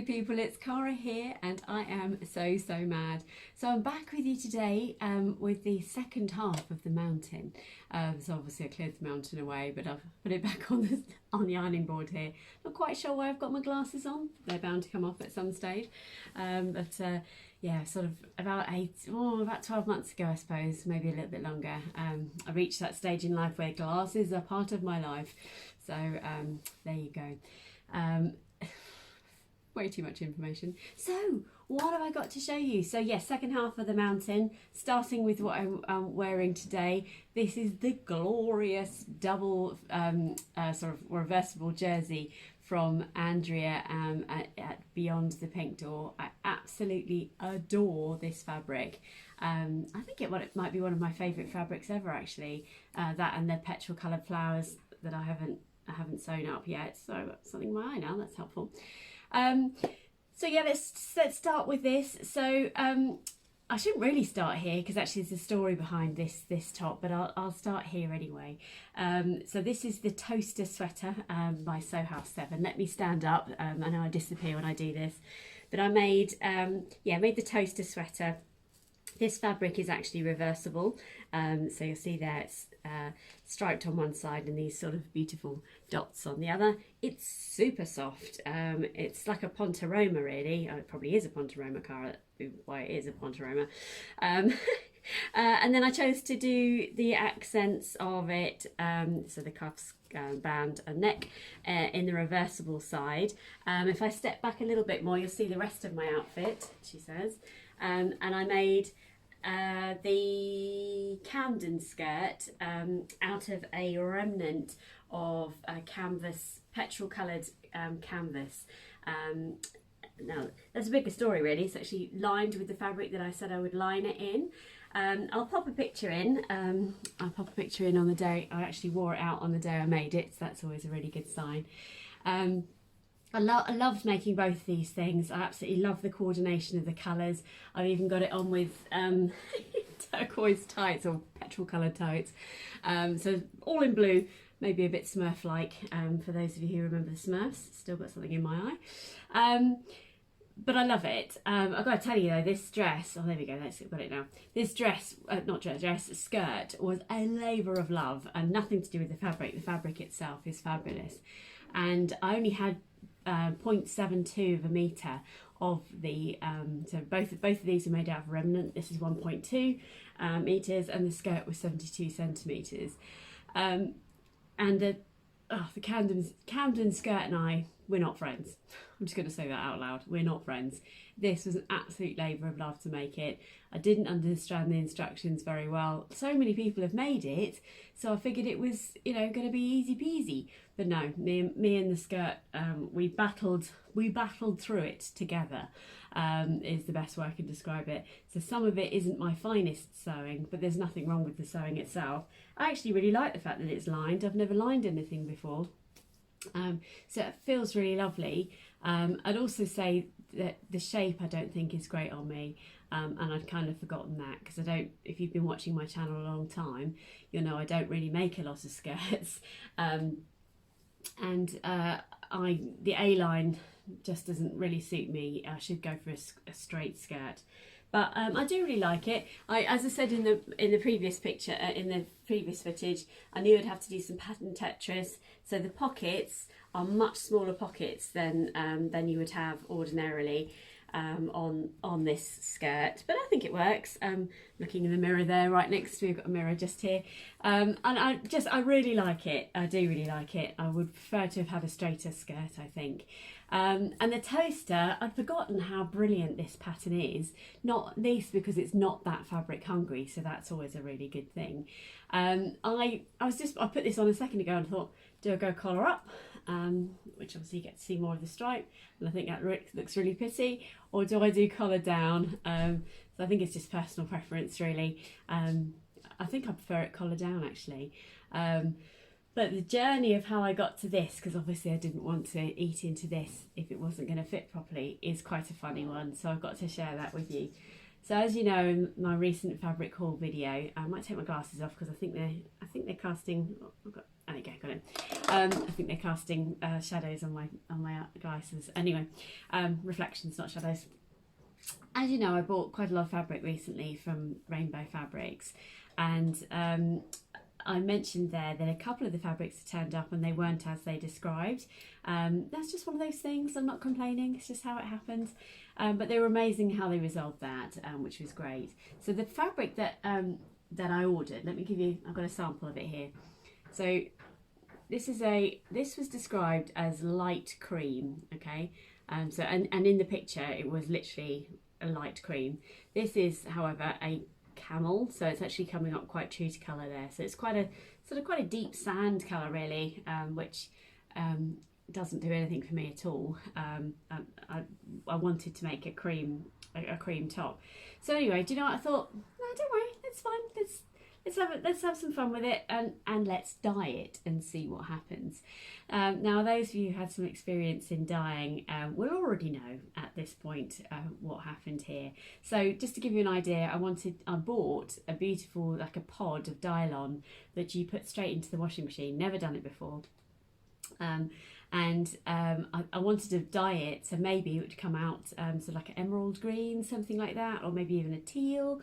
lovely people, it's Cara here and I am so mad. So I'm back with you today with the second half of the mountain. So obviously I cleared the mountain away, but I've put it back on the ironing board here. Not quite sure why I've got my glasses on. They're bound to come off at some stage. Yeah, sort of about 12 months ago, I suppose, maybe a little bit longer. I reached that stage in life where glasses are part of my life. So there you go. Way too much information. So what have I got to show you? So yes, second half of the mountain, starting with what I'm wearing today. This is the glorious double sort of reversible jersey from Andrea at Beyond the Pink Door. I absolutely adore this fabric. I think it might be one of my favourite fabrics ever, actually. That and the petrol coloured flowers that I haven't sewn up yet. So I've got something in my eye now. That's helpful. So yeah, let's start with this. So I shouldn't really start here because actually there's a story behind this top, but I'll start here anyway. So this is the toaster sweater by Sew House 7. Let me stand up. I know I disappear when I do this, but I made the toaster sweater. This fabric is actually reversible, so you'll see there it's striped on one side and these sort of beautiful dots on the other. It's super soft. It's like a ponte really. It probably is a ponte Cara, why it is a ponte and then I chose to do the accents of it, so the cuffs, band and neck in the reversible side. If I step back a little bit more, you'll see the rest of my outfit, she says. And I made the Camden skirt out of a remnant of canvas, petrol coloured canvas. Now, that's a bigger story really. It's actually lined with the fabric that I said I would line it in. I'll pop a picture in. I'll pop a picture in on the day. I actually wore it out on the day I made it, so that's always a really good sign. I loved making both of these things. I absolutely love the coordination of the colours. I've even got it on with turquoise tights or petrol coloured tights. So all in blue, maybe a bit Smurf-like for those of you who remember the Smurfs. Still got something in my eye. But I love it. I've got to tell you though, this dress, oh there we go, got it now. This dress, skirt was a labour of love and nothing to do with the fabric. The fabric itself is fabulous. And I only had 0.72 of a metre of the, so both of these are made out of remnant. This is 1.2 metres and the skirt was 72 centimetres. And the Camden Skirt and I, we're not friends. I'm just going to say that out loud. We're not friends. This was an absolute labour of love to make it. I didn't understand the instructions very well. So many people have made it, so I figured it was, you know, going to be easy peasy. But no, me and the skirt, we battled through it together. Is the best way I can describe it. So some of it isn't my finest sewing, but there's nothing wrong with the sewing itself. I actually really like the fact that it's lined. I've never lined anything before. So it feels really lovely. I'd also say that the shape I don't think is great on me, and I'd kind of forgotten that because if you've been watching my channel a long time, you'll know I don't really make a lot of skirts, the A-line just doesn't really suit me. I should go for a straight skirt. But I do really like it. As I said in the previous picture, in the previous footage, I knew I'd have to do some pattern Tetris. So the pockets are much smaller pockets than you would have ordinarily on this skirt. But I think it works. Looking in the mirror there, right next to me, I've got a mirror just here. And I really like it. I do really like it. I would prefer to have had a straighter skirt, I think. And the toaster, I'd forgotten how brilliant this pattern is, not least because it's not that fabric hungry, so that's always a really good thing. I put this on a second ago and thought, do I go collar up, which obviously you get to see more of the stripe, and I think that looks really pretty, or do I do collar down? So I think it's just personal preference really. I think I prefer it collar down actually. But the journey of how I got to this, because obviously I didn't want to eat into this if it wasn't going to fit properly, is quite a funny one. So I've got to share that with you. So as you know, in my recent fabric haul video, I might take my glasses off because I think they're casting. I've got and again, got it. I think they're casting shadows on my glasses. Anyway, reflections, not shadows. As you know, I bought quite a lot of fabric recently from Rainbow Fabrics, and I mentioned there that a couple of the fabrics had turned up and they weren't as they described. That's just one of those things. I'm not complaining, it's just how it happens. But they were amazing how they resolved that, which was great. So the fabric that I ordered, let me give you, I've got a sample of it here. So this was described as light cream, okay? So and in the picture it was literally a light cream. This is, however, a camel, so it's actually coming up quite true to colour there. So it's quite a deep sand colour really, which doesn't do anything for me at all. I wanted to make a cream top. So anyway, do you know what I thought? No, don't worry, it's fine. Let's have some fun with it, and let's dye it and see what happens. Now, those of you who had some experience in dyeing will already know at this point what happened here. So just to give you an idea, I bought a beautiful, like a pod of Dylon that you put straight into the washing machine. Never done it before. I wanted to dye it, so maybe it would come out sort of like an emerald green, something like that, or maybe even a teal.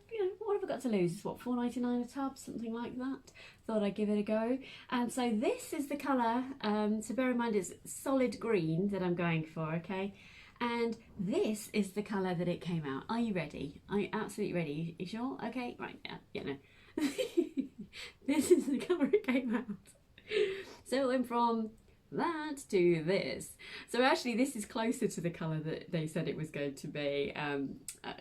You know, what have I got to lose? It's what, $4.99 a tub, something like that. Thought I'd give it a go. And so this is the colour, so bear in mind it's solid green that I'm going for, okay? And this is the colour that it came out. Are you ready? Are you absolutely ready? You sure? Okay, right, yeah, no. This is the colour it came out. So it went from that to this. So actually this is closer to the colour that they said it was going to be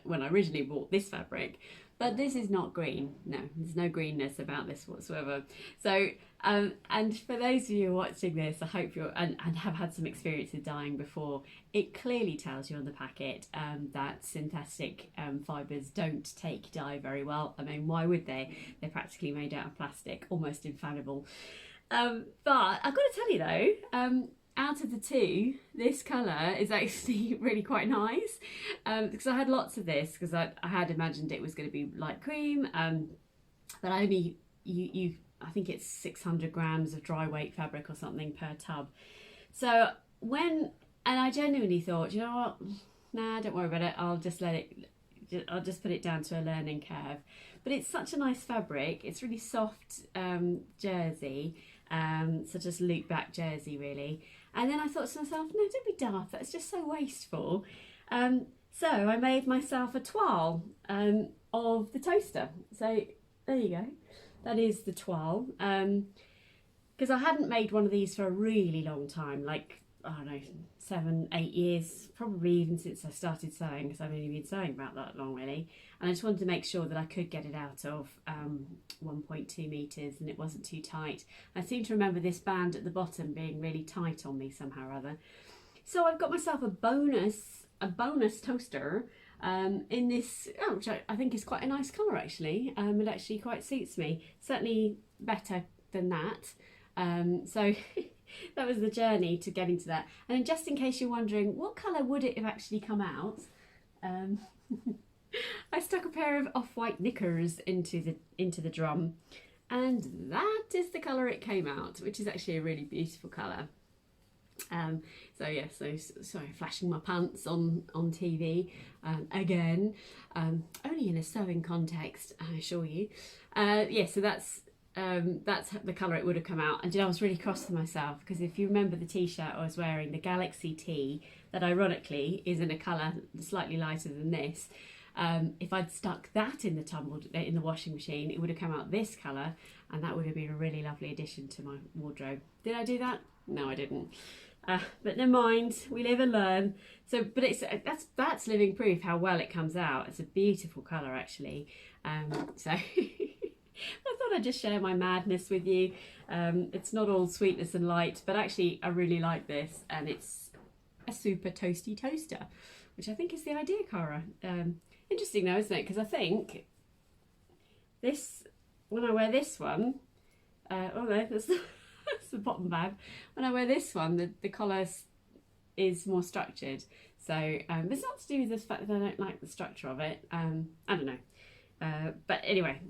when I originally bought this fabric. But this is not green. No, there's no greenness about this whatsoever. So, and for those of you watching this, I hope you're, and have had some experience in dyeing before, it clearly tells you on the packet that synthetic fibres don't take dye very well. I mean, why would they? They're practically made out of plastic, almost infallible. But I've got to tell you though, out of the two, this colour is actually really quite nice, because I had lots of this, because I had imagined it was going to be light cream, but I only, I think it's 600 grams of dry weight fabric or something per tub. So and I genuinely thought, you know what, nah, don't worry about it, I'll just put it down to a learning curve. But it's such a nice fabric, it's really soft jersey, so just loop back jersey really. And then I thought to myself, no, don't be daft, that's just so wasteful. So I made myself a toile of the toaster. So there you go, that is the toile. Because I hadn't made one of these for a really long time, like, I don't know, 7-8 years, probably even since I started sewing, because I've only been sewing about that long really. And I just wanted to make sure that I could get it out of 1.2 metres and it wasn't too tight. I seem to remember this band at the bottom being really tight on me somehow or other. So I've got myself a bonus toaster in this, which I think is quite a nice colour actually. It actually quite suits me, certainly better than that. So that was the journey to getting to that. And just in case you're wondering, what colour would it have actually come out? I stuck a pair of off-white knickers into the drum, and that is the colour it came out, which is actually a really beautiful colour. So yeah, sorry, flashing my pants on TV again, only in a sewing context, I assure you. Yeah, so that's the colour it would have come out. And I was really cross with myself, because if you remember the t-shirt I was wearing, the Galaxy tee, that ironically is in a colour slightly lighter than this, if I'd stuck that in the washing machine, it would have come out this colour, and that would have been a really lovely addition to my wardrobe. Did I do that? No, I didn't. But never mind, we live and learn. So, but that's living proof how well it comes out. It's a beautiful colour actually. So I thought I'd just share my madness with you. It's not all sweetness and light, but actually I really like this, and it's a super toasty toaster, which I think is the idea, Cara. Interesting though, isn't it? Because I think this, when I wear this one, oh no, that's the bottom bag. When I wear this one, the collar is more structured. So it's not to do with the fact that I don't like the structure of it. I don't know. But anyway,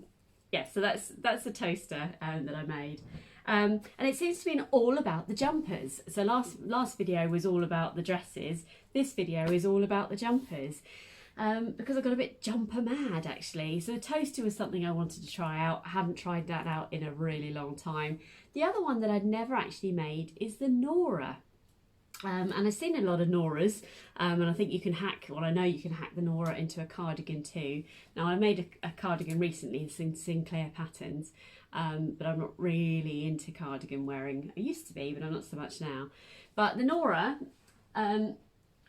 yeah, so that's a toaster that I made. And it seems to be all about the jumpers. So last video was all about the dresses. This video is all about the jumpers. Because I got a bit jumper mad actually. So the toaster was something I wanted to try out. I haven't tried that out in a really long time. The other one that I'd never actually made is the Nora. And I've seen a lot of Noras, and I think you can hack, well I know you can hack the Nora into a cardigan too. Now I made a cardigan recently in Sinclair patterns, but I'm not really into cardigan wearing. I used to be, but I'm not so much now. But the Nora, do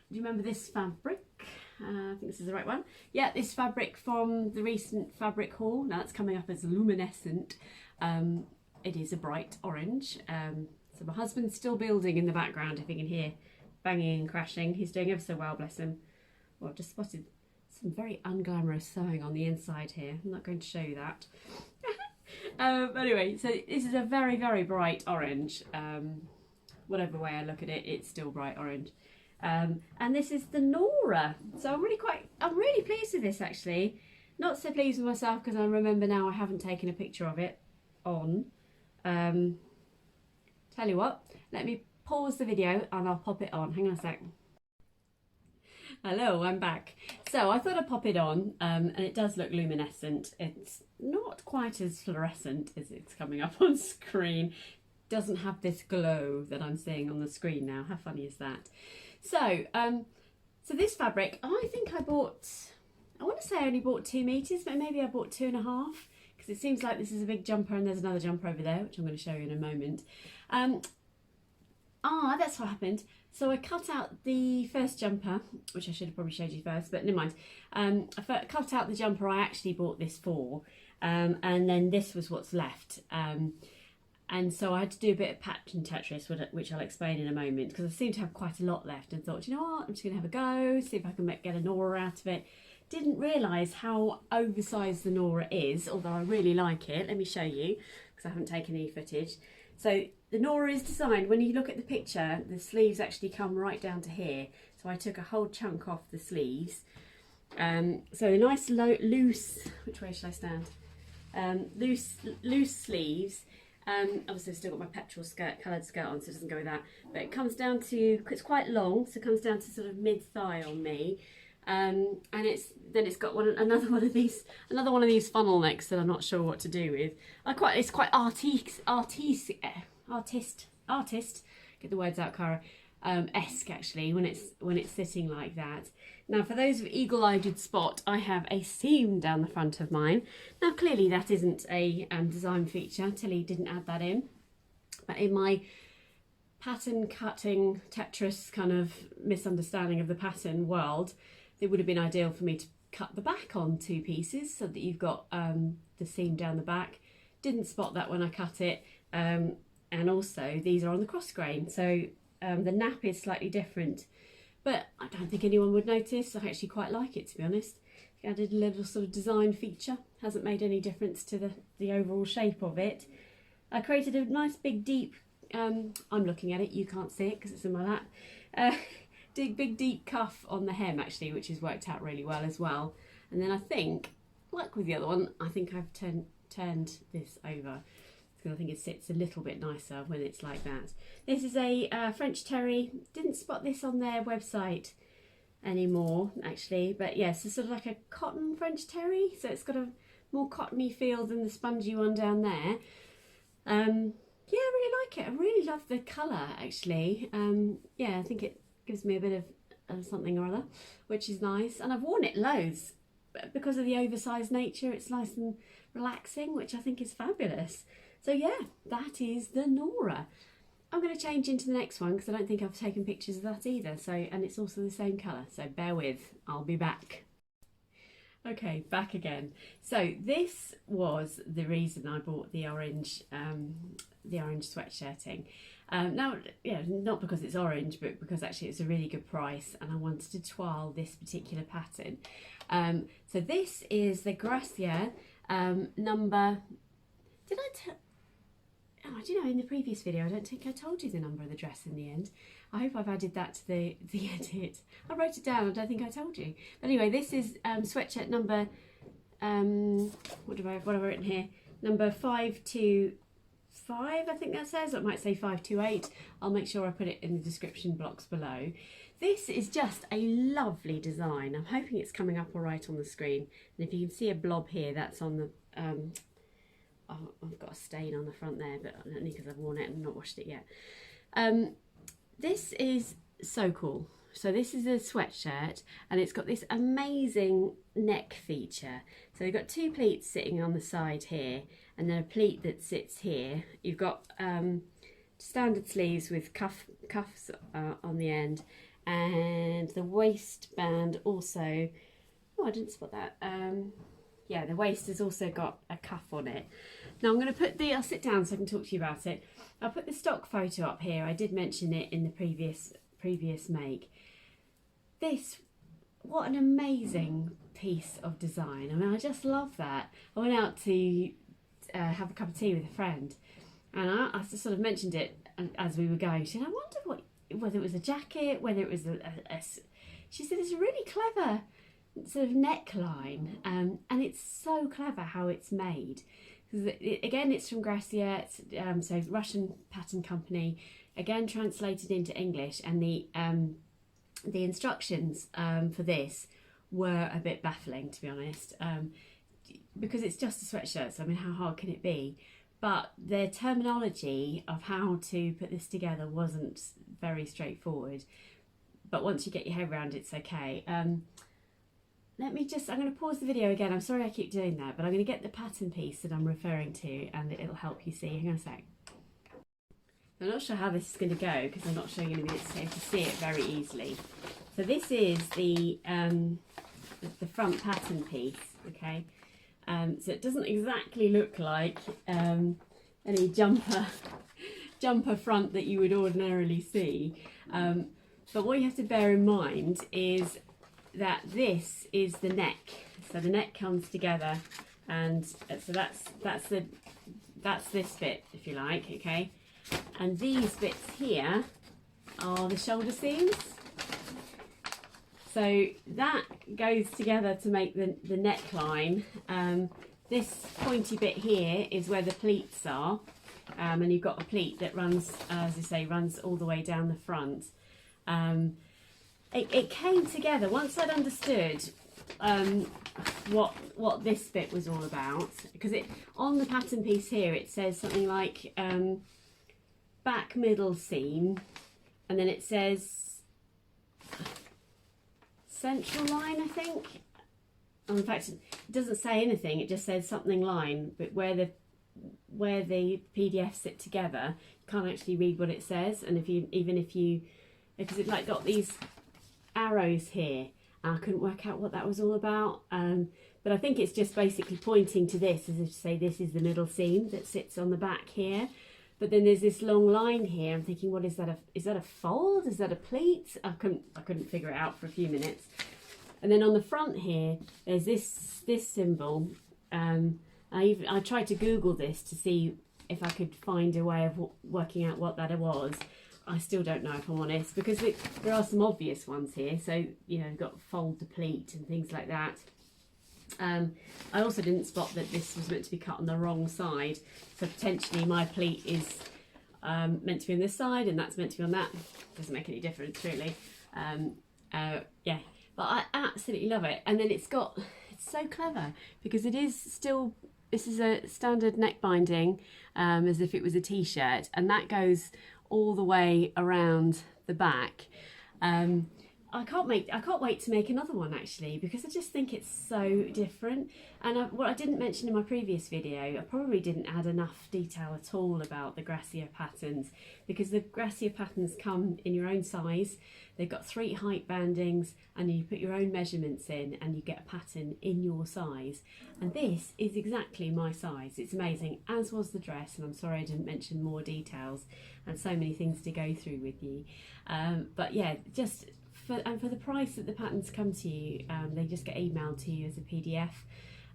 you remember this fabric? I think this is the right one. Yeah, this fabric from the recent fabric haul. Now it's coming up as luminescent. It is a bright orange. So my husband's still building in the background, if you can hear banging and crashing. He's doing ever so well, bless him. Well, I've just spotted some very unglamorous sewing on the inside here. I'm not going to show you that. Anyway, so this is a very, very bright orange. Whatever way I look at it, it's still bright orange. And this is the Nora. So I'm really pleased with this actually. Not so pleased with myself because I remember now I haven't taken a picture of it on. Tell you what, let me pause the video and I'll pop it on. Hang on a sec. Hello, I'm back. So I thought I'd pop it on, and it does look luminescent. It's not quite as fluorescent as it's coming up on screen. Doesn't have this glow that I'm seeing on the screen now. How funny is that? So, so this fabric, I think I bought, I want to say I only bought 2 meters, but maybe I bought 2.5. Because it seems like this is a big jumper and there's another jumper over there, which I'm going to show you in a moment. That's what happened. So I cut out the first jumper, which I should have probably showed you first, but never mind. I cut out the jumper I actually bought this for, and then this was what's left. And so I had to do a bit of pattern Tetris, which I'll explain in a moment, because I seem to have quite a lot left and thought, you know what, I'm just going to have a go, see if I can get a Nora out of it. Didn't realise how oversized the Nora is, although I really like it. Let me show you, because I haven't taken any footage. So the Nora is designed, when you look at the picture, the sleeves actually come right down to here. So I took a whole chunk off the sleeves. So a nice loose, which way should I stand? Loose sleeves. Obviously I've still got my petrol skirt, coloured skirt on, so it doesn't go with that. But it comes down to, it's quite long, so it comes down to sort of mid-thigh on me. And it's got another one of these funnel necks that I'm not sure what to do with. It's quite artist. Get the words out, Cara. Esque actually when it's sitting like that. Now for those with eagle-eyed spot, I have a seam down the front of mine. Now clearly that isn't a design feature. Tilly didn't add that in, but in my pattern cutting Tetris kind of misunderstanding of the pattern world, it would have been ideal for me to cut the back on 2 pieces so that you've got the seam down the back. Didn't spot that when I cut it, and also these are on the cross grain, so the nap is slightly different, but I don't think anyone would notice. I actually quite like it, to be honest. I added a little sort of design feature, hasn't made any difference to the overall shape of it. I created a nice big deep, I'm looking at it, you can't see it because it's in my lap, big deep cuff on the hem actually, which has worked out really well as well. And then I think, like with the other one, I think I've turned this over because I think it sits a little bit nicer when it's like that. This is a French terry. Didn't spot this on their website anymore actually, but yes, it's sort of like a cotton French terry, so it's got a more cottony feel than the spongy one down there. Yeah, I really like it. I really love the colour actually. Yeah, I think it gives me a bit of something or other, which is nice. And I've worn it loads, but because of the oversized nature, it's nice and relaxing, which I think is fabulous. So yeah, that is the Nora. I'm going to change into the next one because I don't think I've taken pictures of that either. So, and it's also the same colour, so bear with, I'll be back. Okay, back again. So this was the reason I bought the orange sweatshirting. Now, yeah, not because it's orange, but because actually it's a really good price and I wanted to trial this particular pattern. So this is the Gracia number, oh, do you know, in the previous video, I don't think I told you the number of the dress in the end. I hope I've added that to the edit. I wrote it down, I don't think I told you. But anyway, this is sweatshirt number what have I written here? Number 525, I think that says. It might say 528. I'll make sure I put it in the description box below. This is just a lovely design. I'm hoping it's coming up all right on the screen. And if you can see a blob here, that's on the, I've got a stain on the front there, but only because I've worn it and not washed it yet. This is so cool. So this is a sweatshirt, and it's got this amazing neck feature. So you've got two pleats sitting on the side here, and then a pleat that sits here. You've got standard sleeves with cuffs on the end, and the waistband also, oh, I didn't spot that. Yeah, the waist has also got a cuff on it. Now I'm going to put I'll sit down so I can talk to you about it. I'll put the stock photo up here. I did mention it in the previous make. This, what an amazing piece of design. I mean, I just love that. I went out to have a cup of tea with a friend, and I sort of mentioned it as we were going. She said, I wonder whether it was a jacket, whether it was she said, it's a really clever sort of neckline, and it's so clever how it's made. Again, it's from Gracia, it's, so Russian pattern company, again translated into English, and the instructions for this were a bit baffling, to be honest, because it's just a sweatshirt, so I mean, how hard can it be? But their terminology of how to put this together wasn't very straightforward, but once you get your head around it, it's okay. I'm going to pause the video again. I'm sorry I keep doing that, but I'm going to get the pattern piece that I'm referring to, and it'll help you see. Hang on a sec. I'm not sure how this is going to go because I'm not showing you anything so you can see it very easily. So this is the front pattern piece, okay? So it doesn't exactly look like any jumper front that you would ordinarily see. But what you have to bear in mind is that this is the neck. So the neck comes together, and so that's this bit, if you like, okay? And these bits here are the shoulder seams. So that goes together to make the neckline. This pointy bit here is where the pleats are, and you've got a pleat that runs, as I say, runs all the way down the front. It came together once I'd understood what this bit was all about, because on the pattern piece here it says something like back middle seam, and then it says central line, I think. In fact, it doesn't say anything, it just says something line, but where the PDFs sit together, you can't actually read what it says. And because it's like got these arrows here, and I couldn't work out what that was all about, but I think it's just basically pointing to this, as if to say this is the middle seam that sits on the back here. But then there's this long line here. I'm thinking, what is that? Is that a fold? Is that a pleat? I couldn't figure it out for a few minutes. And then on the front here, there's this symbol. I tried to Google this to see if I could find a way of working out what that was. I still don't know, if I'm honest, because there are some obvious ones here. So, you know, you've got fold the pleat and things like that. I also didn't spot that this was meant to be cut on the wrong side. So potentially my pleat is meant to be on this side and that's meant to be on that. Doesn't make any difference, really. Yeah, but I absolutely love it. And then it's so clever because it is still, this is a standard neck binding, as if it was a t-shirt, and that goes all the way around the back. I can't wait to make another one, actually, because I just think it's so different. And what I didn't mention in my previous video, I probably didn't add enough detail at all about the Gracia patterns, because the Gracia patterns come in your own size. They've got 3 height bandings, and you put your own measurements in and you get a pattern in your size. And this is exactly my size. It's amazing, as was the dress, and I'm sorry I didn't mention more details and so many things to go through with you. But yeah, just for the price that the patterns come to you, they just get emailed to you as a PDF.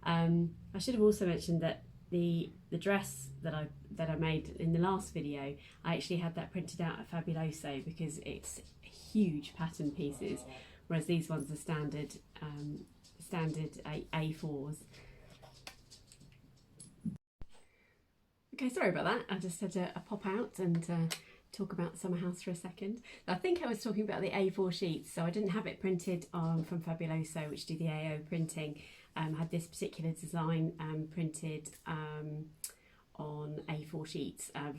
I should have also mentioned that the dress that I made in the last video, I actually had that printed out at Fabuloso because it's huge pattern pieces, whereas these ones are standard A4s. Okay, sorry about that. I just had a pop out and talk about the summer house for a second. I think I was talking about the A4 sheets, so I didn't have it printed from Fabuloso, which do the AO printing. Had this particular design printed on A4 sheets. I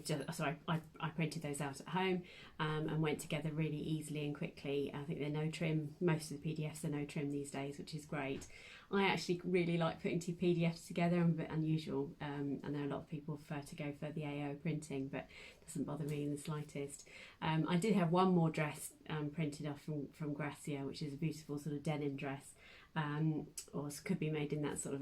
printed those out at home and went together really easily and quickly. I think they're no trim. Most of the PDFs are no trim these days, which is great. I actually really like putting two PDFs together. I'm a bit unusual. I know a lot of people prefer to go for the AO printing, but it doesn't bother me in the slightest. I did have one more dress printed off from Gracia, which is a beautiful sort of denim dress. Or could be made in that sort of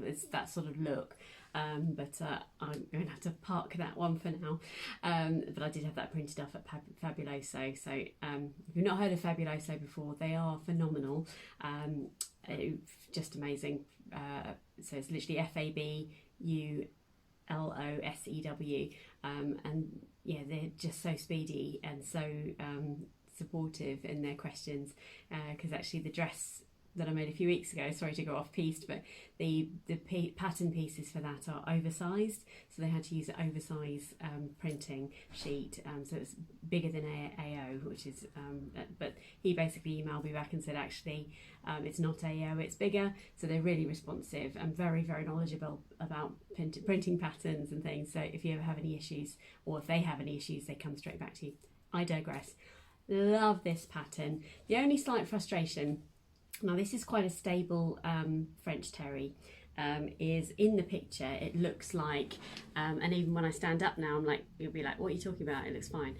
look, but I'm going to have to park that one for now. But I did have that printed off at Fabuloso. So if you've not heard of Fabuloso before, they are phenomenal. Just amazing. So it's literally FABULOSEW, and yeah, they're just so speedy and so supportive in their questions, because actually the dress that I made a few weeks ago, sorry to go off piste, but the pattern pieces for that are oversized, so they had to use an oversized printing sheet, so it's bigger than AO, which is but he basically emailed me back and said actually it's not AO, it's bigger. So they're really responsive and very, very knowledgeable about printing patterns and things. So if you ever have any issues, or if they have any issues, they come straight back to you. I digress. Love this pattern. The only slight frustration, now this is quite a stable French terry, is in the picture it looks like, and even when I stand up now I'm like, you'll be like, what are you talking about? It looks fine.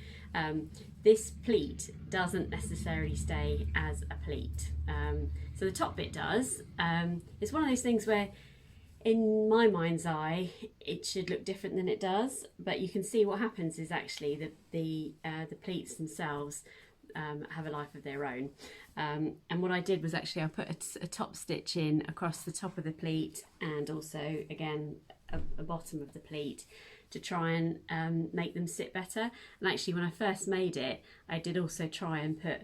This pleat doesn't necessarily stay as a pleat. So the top bit does. It's one of those things where in my mind's eye it should look different than it does, but you can see what happens is actually the pleats themselves have a life of their own. And what I did was actually I put a top stitch in across the top of the pleat, and also again a bottom of the pleat, to try and make them sit better. And actually when I first made it, I did also try and put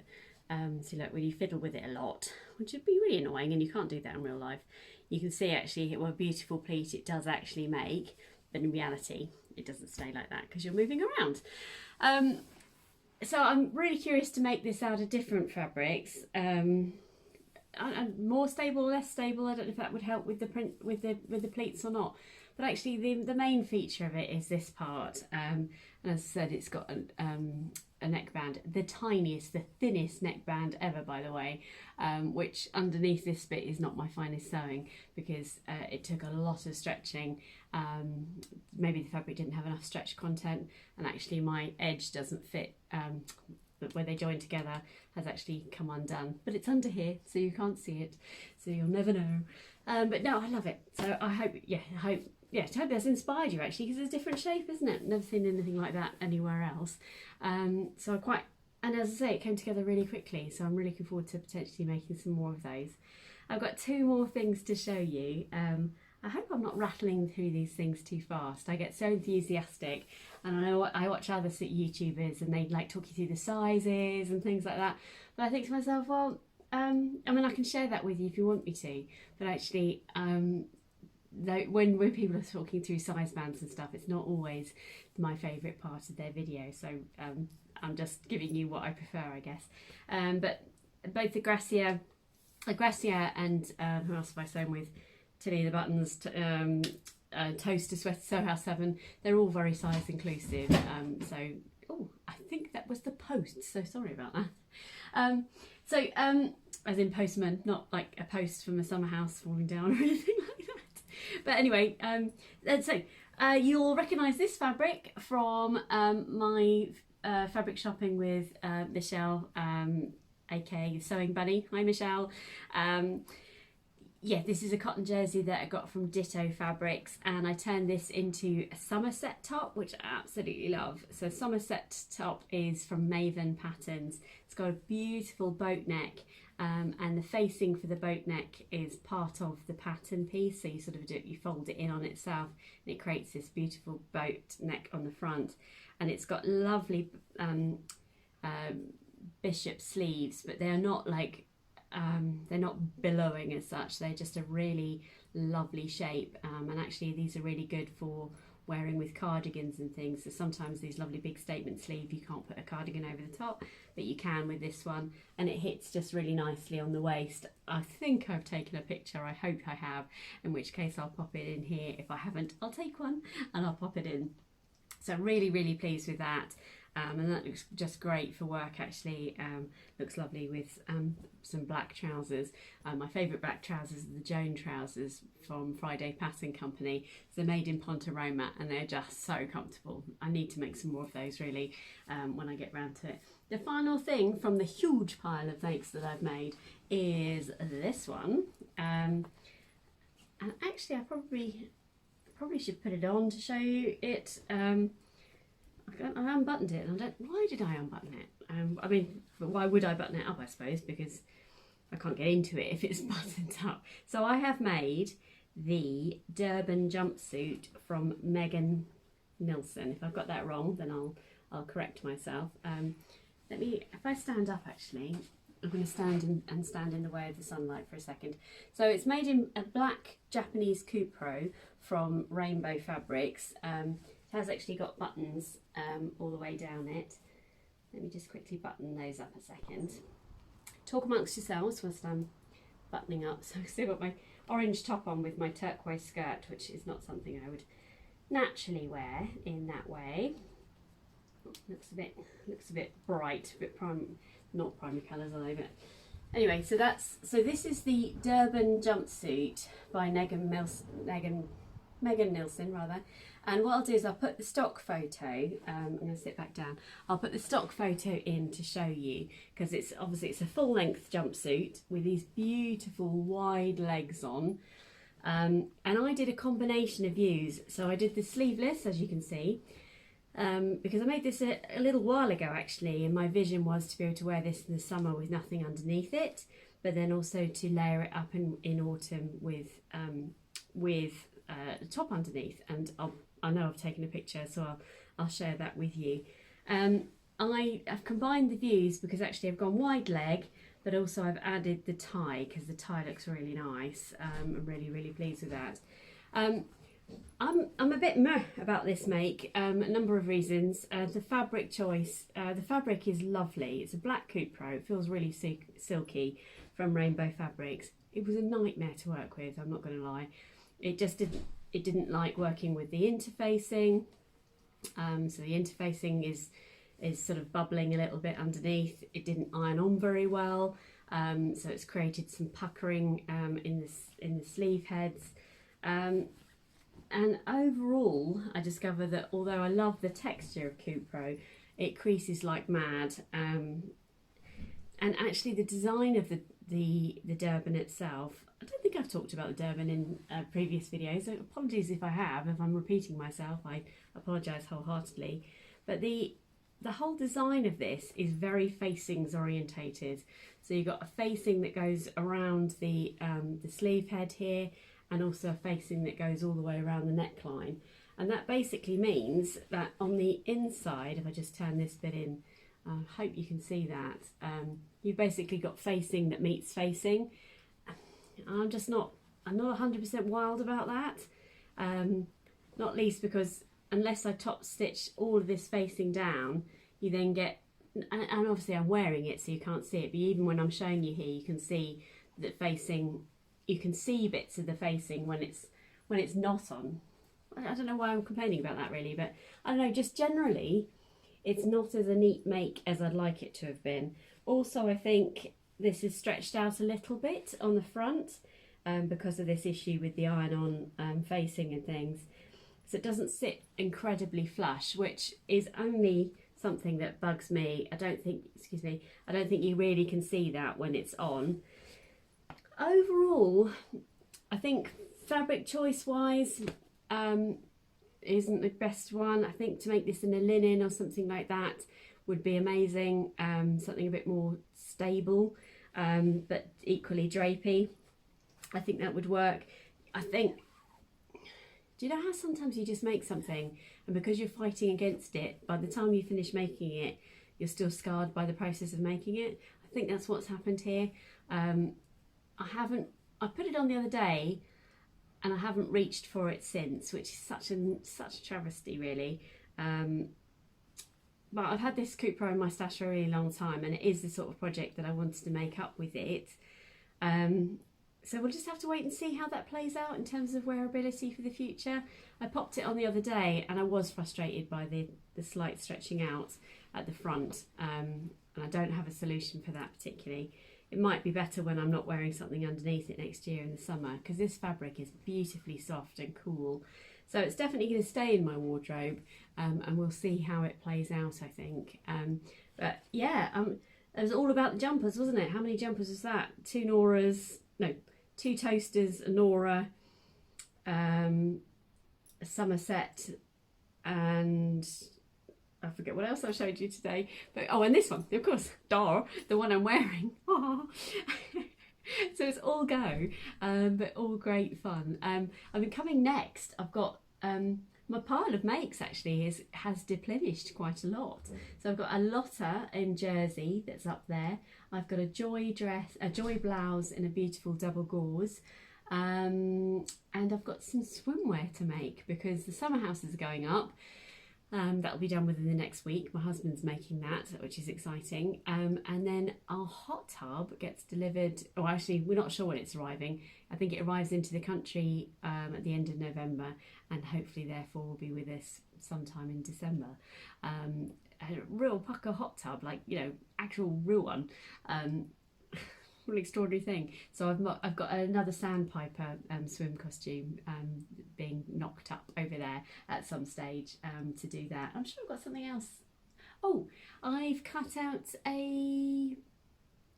so look, when you fiddle with it a lot, which would be really annoying, and you can't do that in real life, you can see actually what a beautiful pleat it does actually make, but in reality it doesn't stay like that because you're moving around. So I'm really curious to make this out of different fabrics, more stable, less stable. I don't know if that would help with the print, with the pleats or not. But actually, the main feature of it is this part. And as I said, it's got a neckband, the tiniest, the thinnest neckband ever, by the way. Which underneath this bit is not my finest sewing, because it took a lot of stretching. Maybe the fabric didn't have enough stretch content, and actually my edge doesn't fit, but where they join together has actually come undone, but it's under here so you can't see it, so you'll never know. But no, I love it. So I hope that's inspired you actually, because it's a different shape, isn't it? Never seen anything like that anywhere else. So and as I say, it came together really quickly, so I'm really looking forward to potentially making some more of those. I've got two more things to show you. I hope I'm not rattling through these things too fast. I get so enthusiastic, and I know I watch other YouTubers and they like talk you through the sizes and things like that. But I think to myself, well, I mean, I can share that with you if you want me to. But actually, when people are talking through size bands and stuff, it's not always my favourite part of their video. So I'm just giving you what I prefer, I guess. But both the Gracia and who else have I sewn with? Tilly the Buttons, Toaster Sweater, Sew House 7, they're all very size inclusive. Oh, I think that was the post, so sorry about that. As in postman, not like a post from a summer house falling down or anything like that. But anyway, you'll recognise this fabric from my fabric shopping with Michelle, aka Sewing Bunny. Hi Michelle. Yeah, this is a cotton jersey that I got from Ditto Fabrics, and I turned this into a Somerset top, which I absolutely love. So Somerset top is from Maven Patterns. It's got a beautiful boat neck, and the facing for the boat neck is part of the pattern piece. So you sort of you fold it in on itself, and it creates this beautiful boat neck on the front. And it's got lovely bishop sleeves, but they're not like they're not billowing as such. They're just a really lovely shape, and actually these are really good for wearing with cardigans and things. So sometimes these lovely big statement sleeve, you can't put a cardigan over the top, but you can with this one, and it hits just really nicely on the waist. I think I've taken a picture, I hope I have, in which case I'll pop it in here. If I haven't, I'll take one and I'll pop it in. So really, really pleased with that. And that looks just great for work actually. Looks lovely with some black trousers. My favourite black trousers are the Joan trousers from Friday Pattern Company. So they're made in ponte and they're just so comfortable. I need to make some more of those really when I get round to it. The final thing from the huge pile of makes that I've made is this one. And actually I probably should put it on to show you it. I unbuttoned it and why did I unbutton it? I mean, but why would I button it up, I suppose, because I can't get into it if it's buttoned up. So I have made the Durban jumpsuit from Megan Nilsson. If I've got that wrong, then I'll correct myself. If I stand up actually, I'm going to stand in the way of the sunlight for a second. So it's made in a black Japanese Cupro from Rainbow Fabrics. It has actually got buttons all the way down it. Let me just quickly button those up a second. Talk amongst yourselves whilst I'm buttoning up. So I've still got my orange top on with my turquoise skirt, which is not something I would naturally wear in that way. Looks a bit bright, a bit not primary colours are they? But anyway, so this is the Durban jumpsuit by Megan Nilsson rather. And what I'll do is I'll put the stock photo, I'm going to sit back down, I'll put the stock photo in to show you, because it's a full length jumpsuit with these beautiful wide legs on. And I did a combination of views. So I did the sleeveless, as you can see, because I made this a little while ago actually, and my vision was to be able to wear this in the summer with nothing underneath it, but then also to layer it up in autumn with the top underneath. And I know I've taken a picture, so I'll share that with you. I've combined the views because actually I've gone wide leg, but also I've added the tie because the tie looks really nice. I'm really, really pleased with that. I'm a bit meh about this make, a number of reasons. The fabric choice, the fabric is lovely. It's a black Cupro, it feels really silky from Rainbow Fabrics. It was a nightmare to work with, I'm not going to lie. It didn't like working with the interfacing. So the interfacing is sort of bubbling a little bit underneath. It didn't iron on very well. So it's created some puckering in the sleeve heads. And overall, I discovered that although I love the texture of Cupro, it creases like mad. And actually the design of the Durban itself, I don't think I've talked about the Durban in previous videos, so apologies if I have. If I'm repeating myself, I apologise wholeheartedly. But the whole design of this is very facings orientated. So you've got a facing that goes around the sleeve head here, and also a facing that goes all the way around the neckline. And that basically means that on the inside, if I just turn this bit in, I hope you can see that, you've basically got facing that meets facing. I'm not 100% wild about that, not least because unless I top stitch all of this facing down, you then get, and obviously I'm wearing it so you can't see it, but even when I'm showing you here, you can see that facing, you can see bits of the facing when it's not on. I don't know why I'm complaining about that really, but I don't know, just generally it's not as a neat make as I'd like it to have been. Also, I think this is stretched out a little bit on the front because of this issue with the iron-on facing and things. So it doesn't sit incredibly flush, which is only something that bugs me. I don't think you really can see that when it's on. Overall, I think fabric choice-wise isn't the best one. I think to make this in a linen or something like that would be amazing. Something a bit more stable, but equally drapey. I think that would work. I think, do you know how sometimes you just make something and because you're fighting against it, by the time you finish making it, you're still scarred by the process of making it? I think that's what's happened here. I put it on the other day and I haven't reached for it since, which is such a travesty really. But I've had this Coupe Pro in my stash for a really long time, and it is the sort of project that I wanted to make up with it. So we'll just have to wait and see how that plays out in terms of wearability for the future. I popped it on the other day and I was frustrated by the slight stretching out at the front, and I don't have a solution for that particularly. It might be better when I'm not wearing something underneath it next year in the summer, because this fabric is beautifully soft and cool. So it's definitely going to stay in my wardrobe, and we'll see how it plays out, I think. But yeah, it was all about the jumpers, wasn't it? How many jumpers was that? Two Toasters, a Nora, a Somerset, and I forget what else I showed you today. But oh, and this one, of course, the one I'm wearing. So it's all go, but all great fun. I mean, coming next, I've got my pile of makes actually has deplenished quite a lot. So I've got a Lotta in Jersey that's up there. I've got a Joy blouse in a beautiful double gauze, and I've got some swimwear to make because the summer houses are going up. That'll be done within the next week. My husband's making that, which is exciting. And then our hot tub gets delivered. Oh, actually, we're not sure when it's arriving. I think it arrives into the country at the end of November, and hopefully, therefore, will be with us sometime in December. A real pucker hot tub, like, you know, actual real one. Really extraordinary thing. So I've got another sandpiper swim costume being knocked up over there at some stage to do that. I'm sure I've got something else. Oh, I've cut out the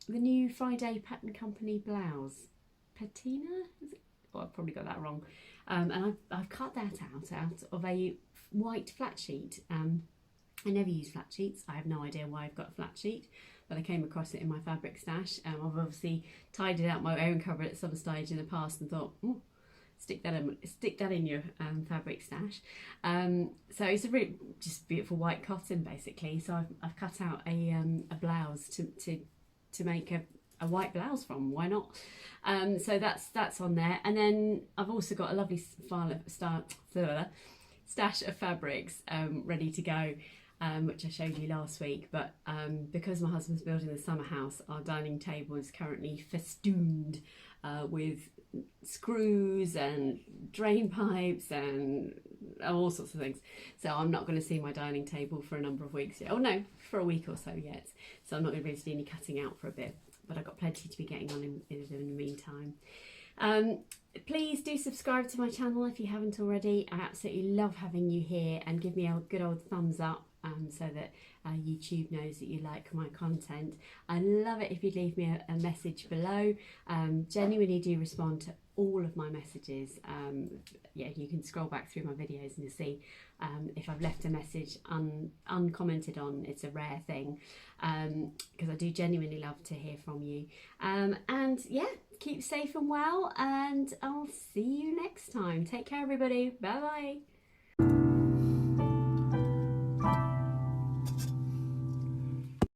new Friday Pattern Company blouse. Patina? Is it? Oh, I've probably got that wrong. And I've cut that out of a white flat sheet. I never use flat sheets. I have no idea why I've got a flat sheet, but I came across it in my fabric stash. I've obviously tidied out my own cupboard at some stage in the past and thought, stick that in your fabric stash. So it's a really just beautiful white cotton basically. So I've cut out a blouse to make a white blouse from. Why not? So that's on there, and then I've also got a lovely stash of fabrics ready to go. Which I showed you last week, but because my husband's building the summer house, our dining table is currently festooned with screws and drain pipes and all sorts of things. So I'm not going to see my dining table for a number of weeks yet. Oh no, for a week or so yet. So I'm not going to be able to do any cutting out for a bit, but I've got plenty to be getting on in the meantime. Please do subscribe to my channel if you haven't already. I absolutely love having you here, and give me a good old thumbs up so that YouTube knows that you like my content. I love it if you'd leave me a message below. Genuinely do respond to all of my messages. Yeah, you can scroll back through my videos and you'll see if I've left a message uncommented on. It's a rare thing, because I do genuinely love to hear from you. And yeah, keep safe and well, and I'll see you next time. Take care everybody. Bye bye.